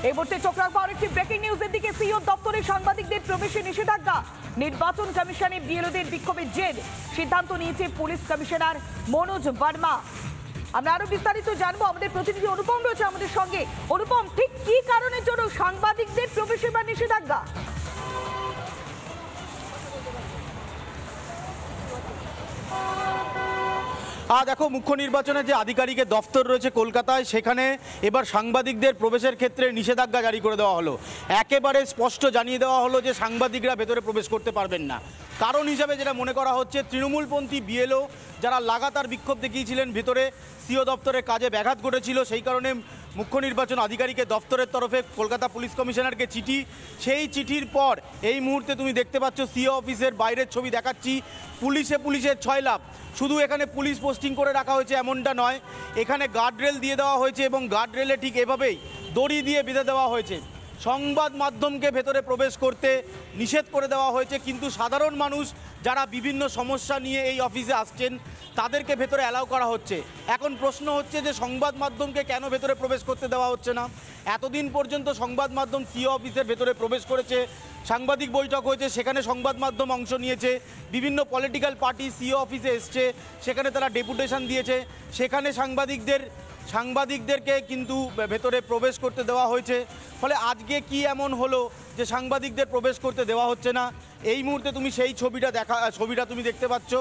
এই মুহূর্তে চোখ রাখবো আরেকটি ব্রেকিং নিউজের দিকে। সিইও দপ্তরে সাংবাদিকদের প্রবেশে নিষেধাজ্ঞা। নির্বাচন কমিশনে বিএলওদের বিক্ষোভের জের সিদ্ধান্ত নিয়েছে পুলিশ কমিশনার মনোজ ভার্মা। আমরা আরো বিস্তারিত জানবো, আমাদের প্রতিনিধি অনুপম রয়েছে আমাদের সঙ্গে। অনুপম, ঠিক কি কারণের জন্য সাংবাদিকদের প্রবেশে বা নিষেধাজ্ঞা? দেখো, মুখ্য নির্বাচনের যে আধিকারিকের দফতর রয়েছে কলকাতায়, সেখানে এবার সাংবাদিকদের প্রবেশের ক্ষেত্রে নিষেধাজ্ঞা জারি করে দেওয়া হলো। একেবারে স্পষ্ট জানিয়ে দেওয়া হলো যে সাংবাদিকরা ভেতরে প্রবেশ করতে পারবেন না। কারণ হিসাবে যেটা মনে করা হচ্ছে, তৃণমূলপন্থী বিএলও যারা লাগাতার বিক্ষোভ দেখিয়েছিলেন, ভেতরে সিও দপ্তরের কাজে ব্যাঘাত ঘটেছিল, সেই কারণে মুখ্য নির্বাচন আধিকারিকের দপ্তরের তরফে কলকাতা পুলিশ কমিশনারকে চিঠি। সেই চিঠির পর এই মুহূর্তে তুমি দেখতে পাচ্ছ সিও অফিসের বাইরের ছবি দেখাচ্ছি। পুলিশের 6 লাভ। শুধু এখানে পুলিশ পোস্টিং করে রাখা হয়েছে এমনটা নয়, এখানে গার্ডরেল দিয়ে দেওয়া হয়েছে এবং গার্ডরেলে ঠিক এভাবেই দড়ি দিয়ে বেঁধে দেওয়া হয়েছে। সংবাদ মাধ্যমকে ভেতরে প্রবেশ করতে নিষেধ করে দেওয়া হয়েছে, কিন্তু সাধারণ মানুষ যারা বিভিন্ন সমস্যা নিয়ে এই অফিসে আসছেন তাদেরকে ভেতরে অ্যালাউ করা হচ্ছে। এখন প্রশ্ন হচ্ছে যে সংবাদ মাধ্যমকে কেন ভেতরে প্রবেশ করতে দেওয়া হচ্ছে না? এতদিন পর্যন্ত সংবাদ মাধ্যম সিও অফিসের ভেতরে প্রবেশ করেছে, সাংবাদিক বৈঠক হয়েছে, সেখানে সংবাদ মাধ্যম অংশ নিয়েছে, বিভিন্ন পলিটিক্যাল পার্টি সিও অফিসে এসছে, সেখানে তারা ডেপুটেশন দিয়েছে, সেখানে সাংবাদিকদেরকে কিন্তু ভেতরে প্রবেশ করতে দেওয়া হয়েছে। ফলে আজকে কি এমন হলো যে সাংবাদিকদের প্রবেশ করতে দেওয়া হচ্ছে না? এই মুহূর্তে তুমি সেই ছবিটা তুমি দেখতে পাচ্ছ।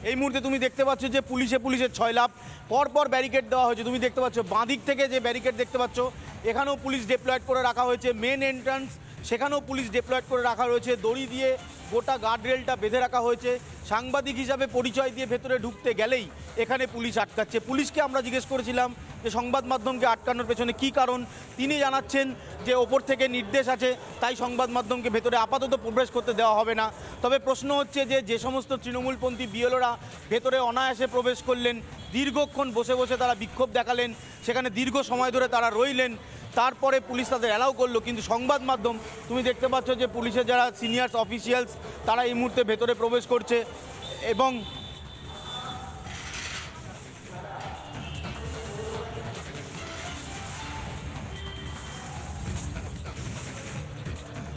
এই মুহূর্তে তুমি দেখতে পাচ্ছ যে পুলিশের 6 লাভ পরপর ব্যারিকেড দেওয়া হয়েছে। তুমি দেখতে পাচ্ছ বাঁদিক থেকে যে ব্যারিকেড দেখতে পাচ্ছ, এখানেও পুলিশ ডিপ্লয়েড করে রাখা হয়েছে। মেন এন্ট্রান্স, সেখানেও পুলিশ ডিপ্লয়েড করে রাখা রয়েছে। দড়ি দিয়ে গোটা গার্ডরেলটা বেঁধে রাখা হয়েছে। সাংবাদিক হিসাবে পরিচয় দিয়ে ভেতরে ঢুকতে গেলেই এখানে পুলিশ আটকাচ্ছে। পুলিশকে আমরা জিজ্ঞেস করেছিলাম যে সংবাদ মাধ্যমকে আটকানোর পেছনে কী কারণ। তিনি জানাচ্ছেন যে ওপর থেকে নির্দেশ আছে, তাই সংবাদ মাধ্যমকে ভেতরে আপাতত প্রবেশ করতে দেওয়া হবে না। তবে প্রশ্ন হচ্ছে যে সমস্ত তৃণমূলপন্থী বিএলওরা ভেতরে অনায়াসে প্রবেশ করলেন, দীর্ঘক্ষণ বসে বসে তারা বিক্ষোভ দেখালেন, সেখানে দীর্ঘ সময় ধরে তারা রইলেন, তারপরে পুলিশ তাদের অ্যালাউ করলো। কিন্তু সংবাদ মাধ্যম, তুমি দেখতে পাচ্ছ যে পুলিশের যারা সিনিয়র অফিসিয়ালস তারা এই মুহূর্তে ভেতরে প্রবেশ করছে। এবং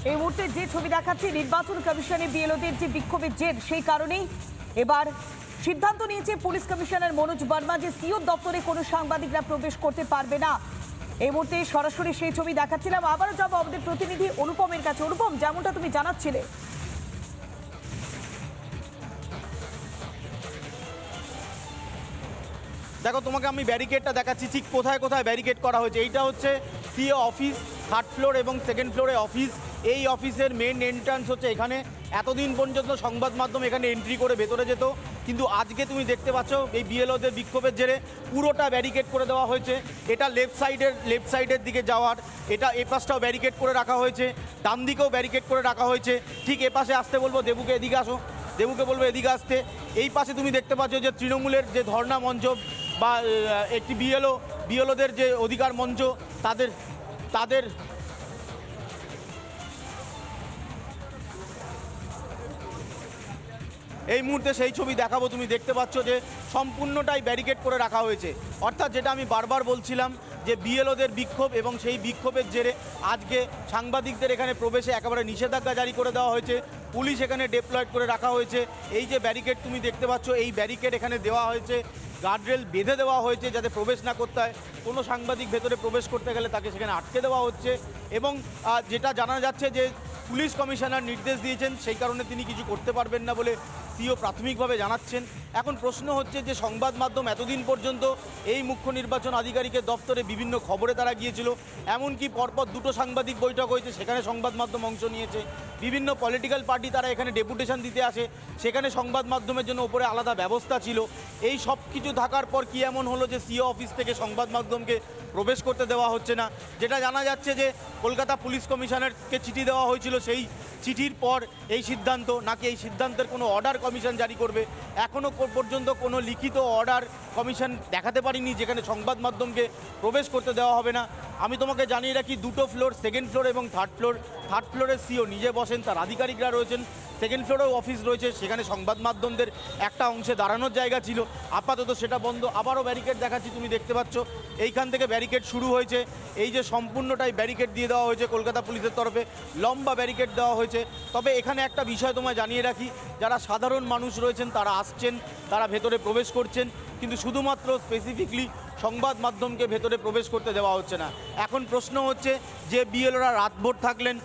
এই মুহূর্তে যে ছবি দেখাচ্ছি, নির্বাচন কমিশনে বিএলওদের যে বিক্ষোভের জের, সেই কারণেই এবার সিদ্ধান্ত নিয়েছে পুলিশ কমিশনার মনোজ ভার্মা যে সিও দপ্তরে কোনো সাংবাদিকরা প্রবেশ করতে পারবে না। এই মুহূর্তে সরাসরি সেই ছবি দেখাচ্ছিলাম। আবারও যাবো আমাদের প্রতিনিধি অনুপমের কাছে। অনুপম, যেমনটা তুমি জানাচ্ছিলে, দেখো, তোমাকে আমি ব্যারিকেডটা দেখাচ্ছি ঠিক কোথায় কোথায় ব্যারিকেড করা হয়েছে। এইটা হচ্ছে সিও অফিস, 3rd ফ্লোর এবং 2nd ফ্লোরে অফিস। এই অফিসের মেন এন্ট্রান্স হচ্ছে এখানে। এতদিন পর্যন্ত সংবাদ মাধ্যম এখানে এন্ট্রি করে ভেতরে যেত, কিন্তু আজকে তুমি দেখতে পাচ্ছ এই বিএলওদের বিক্ষোভের জেরে পুরোটা ব্যারিকেড করে দেওয়া হয়েছে। এটা লেফট সাইডের দিকে যাওয়ার, এটা এ পাশটাও ব্যারিকেড করে রাখা হয়েছে, ডান দিকেও ব্যারিকেড করে রাখা হয়েছে। ঠিক এ পাশে আসতে বলবো দেবুকে, এদিকে আসো, দেবুকে বলবো এদিকে আসতে। এই পাশে তুমি দেখতে পাচ্ছ যে তৃণমূলের যে ধর্ণা মঞ্চ বা একটি বিএলওদের যে অধিকার মঞ্চ, তাদের এই মুহূর্তে সেই ছবি দেখাবো। তুমি দেখতে পাচ্ছ যে সম্পূর্ণটাই ব্যারিকেড করে রাখা হয়েছে। অর্থাৎ যেটা আমি বারবার বলছিলাম যে বিএলওদের বিক্ষোভ এবং সেই বিক্ষোভের জেরে আজকে সাংবাদিকদের এখানে প্রবেশে একেবারে নিষেধাজ্ঞা জারি করে দেওয়া হয়েছে। পুলিশ এখানে ডিপ্লয়েড করে রাখা হয়েছে। এই যে ব্যারিকেড তুমি দেখতে পাচ্ছ, এই ব্যারিকেড এখানে দেওয়া হয়েছে, গার্ডরেল বেঁধে দেওয়া হয়েছে যাতে প্রবেশ না করতে হয়। কোনো সাংবাদিক ভেতরে প্রবেশ করতে গেলে তাকে সেখানে আটকে দেওয়া হচ্ছে। এবং যেটা জানা যাচ্ছে যে পুলিশ কমিশনার নির্দেশ দিয়েছেন, সেই কারণে তিনি কিছু করতে পারবেন না বলে সিও প্রাথমিকভাবে জানাচ্ছেন। এখন প্রশ্ন হচ্ছে যে সংবাদ মাধ্যম এতদিন পর্যন্ত এই মুখ্য নির্বাচন আধিকারিকের দপ্তরে বিভিন্ন খবরে তারা গিয়েছিল, এমনকি পরপর 2টো সাংবাদিক বৈঠক হয়েছে, সেখানে সংবাদ মাধ্যম অংশ নিয়েছে। বিভিন্ন পলিটিক্যাল পার্টি তারা এখানে ডেপুটেশন দিতে আসে, সেখানে সংবাদ মাধ্যমের জন্য উপরে আলাদা ব্যবস্থা ছিল। এই সব কিছু থাকার পর কি এমন হলো যে সিও অফিস থেকে সংবাদ মাধ্যমকে প্রবেশ করতে দেওয়া হচ্ছে না? যেটা জানা যাচ্ছে যে কলকাতা পুলিশ কমিশনারকে চিঠি দেওয়া হয়েছিল, সেই চিঠির পর এই সিদ্ধান্ত, নাকি এই সিদ্ধান্তের কোনো অর্ডার কমিশন জারি করবে? এখনও পর্যন্ত কোনো লিখিত অর্ডার কমিশন দেখাতে পারিনি যেখানে সংবাদ মাধ্যমকে প্রবেশ করতে দেওয়া হবে না। আমি তোমাকে জানিয়ে রাখি, 2টো ফ্লোর, 2nd ফ্লোর এবং 3rd ফ্লোরের সিও নিজে বসেন, তার আধিকারিকরা রয়েছেন। সেকেন্ড ফ্লোরেও অফিস রয়েছে, সেখানে সংবাদ মাধ্যমদের একটা অংশে দাঁড়ানোর জায়গা ছিল, আপাতত সেটা বন্ধ। আবারও ব্যারিকেড দেখাচ্ছি, তুমি দেখতে পাচ্ছ এইখান থেকে ব্যারিকেড শুরু হয়েছে। এই যে সম্পূর্ণটাই ব্যারিকেড দিয়ে দেওয়া হয়েছে কলকাতা পুলিশের তরফে, লম্বা ব্যারিকেড দেওয়া হয়েছে। তবে এখানে একটা বিষয় তোমায় জানিয়ে রাখি, যারা সাধারণ মানুষ রয়েছেন তারা আসছেন, তারা ভেতরে প্রবেশ করছেন, কিন্তু শুধুমাত্র স্পেসিফিকলি সংবাদ মাধ্যমকে ভেতরে প্রবেশ করতে দেওয়া হচ্ছে না। এখন প্রশ্ন হচ্ছে যে বিএলওরা রাতভর থাকলেন,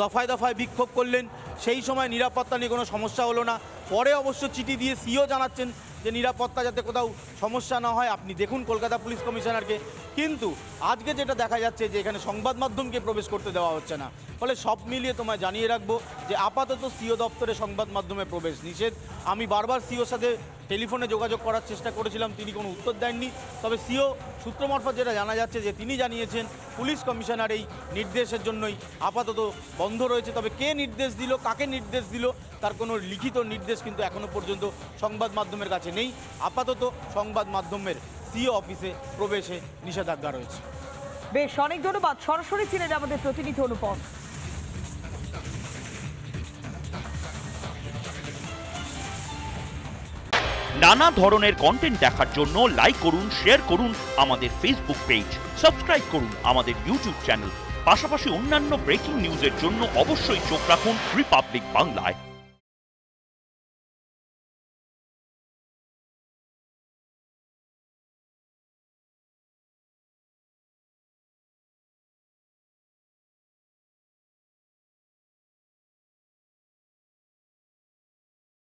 দফায় দফায় বিক্ষোভ করলেন, সেই সময় নিরাপত্তা নিয়ে কোনো সমস্যা হলো না। পরে অবশ্য চিঠি দিয়ে সিও জানাচ্ছেন যে নিরাপত্তা যাতে কোথাও সমস্যা না হয়, আপনি দেখুন কলকাতা পুলিশ কমিশনারকে। কিন্তু আজকে যেটা দেখা যাচ্ছে যে এখানে সংবাদ মাধ্যমকে প্রবেশ করতে দেওয়া হচ্ছে না। ফলে সব মিলিয়ে তোমায় জানিয়ে রাখবো যে আপাতত সিও দপ্তরে সংবাদ মাধ্যমে প্রবেশ নিষেধ। আমি বারবার সিওর সাথে টেলিফোনে যোগাযোগ করার চেষ্টা করেছিলাম, তিনি কোনো উত্তর দেননি। তবে সিও সূত্র মারফত যেটা জানা যাচ্ছে যে তিনি জানিয়েছেন পুলিশ কমিশনার এই নির্দেশের জন্যই আপাতত বন্ধ রয়েছে। তবে কে নির্দেশ দিল, কাকে নির্দেশ দিল, তার কোনো লিখিত নির্দেশ কিন্তু এখনও পর্যন্ত সংবাদ মাধ্যমের কাছে নেই। আপাতত সংবাদ মাধ্যমের সিও অফিসে প্রবেশে নিষেধাজ্ঞা রয়েছে। বেশ, অনেক ধন্যবাদ। সরাসরি ছিলেন আমাদের প্রতিনিধি অনুপম। নানা ধরনের কন্টেন্ট দেখার জন্য লাইক করুন, শেয়ার করুন আমাদের ফেসবুক পেজ, সাবস্ক্রাইব করুন আমাদের ইউটিউব চ্যানেল। পাশাপাশি অন্যান্য ব্রেকিং নিউজের জন্য অবশ্যই চোখ রাখুন রিপাবলিক বাংলায়।